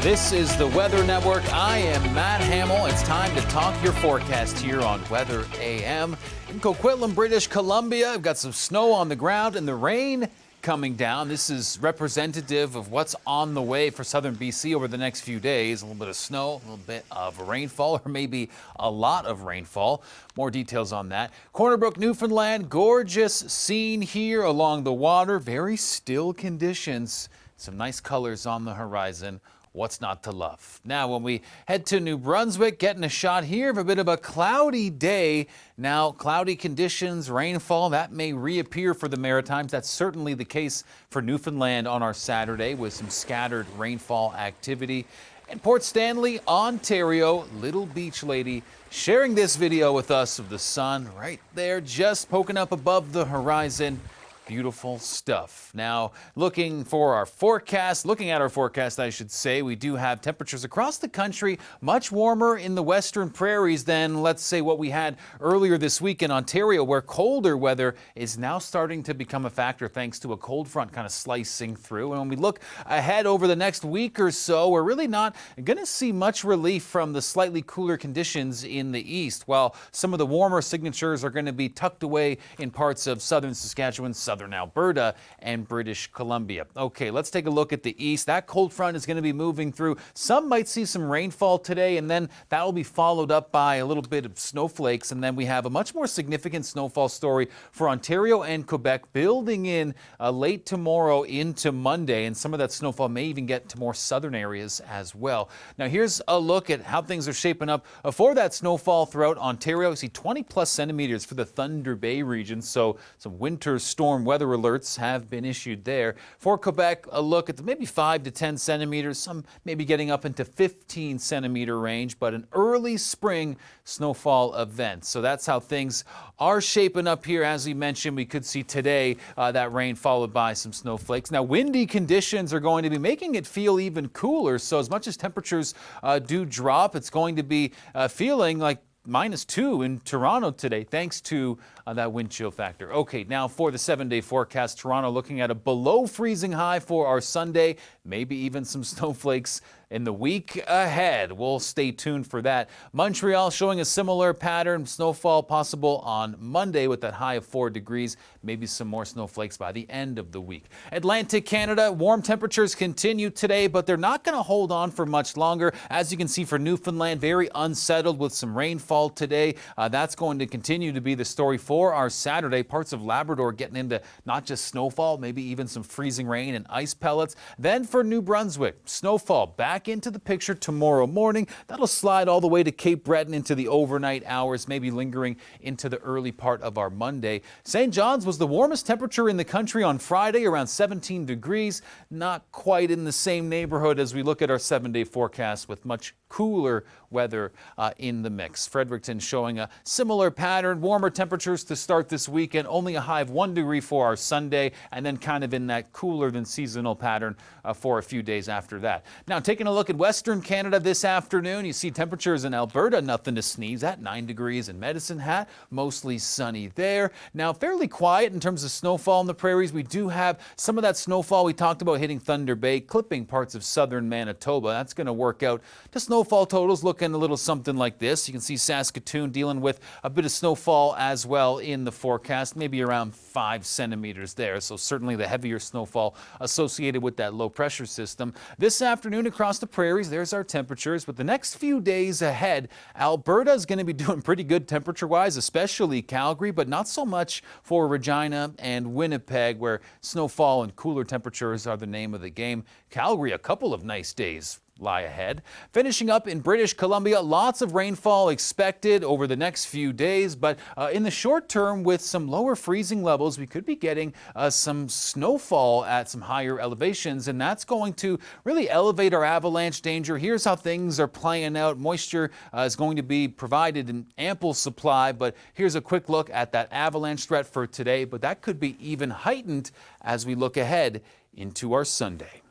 This is the Weather Network. I am Matt Hamel. It's time to talk your forecast here on Weather AM. In Coquitlam, British Columbia, I've got some snow on the ground and the rain coming down. This is representative of what's on the way for southern BC over the next few days. A little bit of snow, a little bit of rainfall, or maybe a lot of rainfall. More details on that. Corner Brook, Newfoundland, gorgeous scene here along the water. Very still conditions. Some nice colors on the horizon. What's not to love? Now, when we head to New Brunswick, getting a shot here of a bit of a cloudy day. Now, cloudy conditions, rainfall, that may reappear for the Maritimes. That's certainly the case for Newfoundland on our Saturday with some scattered rainfall activity. And Port Stanley, Ontario, Little Beach Lady sharing this video with us of the sun right there, just poking up above the horizon. Beautiful stuff. Now, looking at our forecast, I should say, we do have temperatures across the country much warmer in the western prairies than, let's say, what we had earlier this week in Ontario, where colder weather is now starting to become a factor thanks to a cold front kind of slicing through. And when we look ahead over the next week or so, we're really not going to see much relief from the slightly cooler conditions in the east, while some of the warmer signatures are going to be tucked away in parts of southern Saskatchewan, southern Alberta, and British Columbia. Okay, let's take a look at the east. That cold front is going to be moving through. Some might see some rainfall today, and then that will be followed up by a little bit of snowflakes, and then we have a much more significant snowfall story for Ontario and Quebec building in late tomorrow into Monday, and some of that snowfall may even get to more southern areas as well. Now, here's a look at how things are shaping up for that snowfall throughout Ontario. You see 20 plus centimeters for the Thunder Bay region, so some winter storm weather alerts have been issued there. For Quebec, a look at maybe 5 to 10 centimeters, some maybe getting up into 15 centimeter range, but an early spring snowfall event. So that's how things are shaping up here. As we mentioned, we could see today that rain followed by some snowflakes. Now, windy conditions are going to be making it feel even cooler. So as much as temperatures do drop, it's going to be feeling like -2 in Toronto today, thanks to that wind chill factor. Okay, now for the 7-day forecast, Toronto looking at a below freezing high for our Sunday, maybe even some snowflakes in the week ahead. We'll stay tuned for that. Montreal showing a similar pattern, snowfall possible on Monday with that high of 4 degrees, maybe some more snowflakes by the end of the week. Atlantic Canada, warm temperatures continue today, but they're not going to hold on for much longer. As you can see for Newfoundland, very unsettled with some rainfall today. That's going to continue to be the story for our Saturday. Parts of Labrador getting into not just snowfall, maybe even some freezing rain and ice pellets. Then for New Brunswick, snowfall back into the picture tomorrow morning. That'll slide all the way to Cape Breton into the overnight hours, maybe lingering into the early part of our Monday. St. John's was the warmest temperature in the country on Friday, around 17 degrees. Not quite in the same neighborhood as we look at our 7-day forecast with much cooler weather in the mix. Fredericton showing a similar pattern. Warmer temperatures to start this weekend. Only a high of 1 degree for our Sunday, and then kind of in that cooler than seasonal pattern for a few days after that. Now, taking a look at Western Canada this afternoon, you see temperatures in Alberta, nothing to sneeze at, 9 degrees in Medicine Hat, mostly sunny there. Now, fairly quiet in terms of snowfall in the prairies. We do have some of that snowfall we talked about hitting Thunder Bay, clipping parts of southern Manitoba. That's going to work out to snowfall totals looking a little something like this. You can see Saskatoon dealing with a bit of snowfall as well in the forecast, maybe around 5 centimeters there. So certainly the heavier snowfall associated with that low pressure system. This afternoon across the prairies, there's our temperatures. But the next few days ahead, Alberta is going to be doing pretty good temperature-wise, especially Calgary, but not so much for Regina and Winnipeg, where snowfall and cooler temperatures are the name of the game. Calgary, a couple of nice days lie ahead. Finishing up in British Columbia, lots of rainfall expected over the next few days, but in the short term with some lower freezing levels, we could be getting some snowfall at some higher elevations, and that's going to really elevate our avalanche danger. Here's how things are playing out. Moisture is going to be provided in ample supply, but here's a quick look at that avalanche threat for today, but that could be even heightened as we look ahead into our Sunday.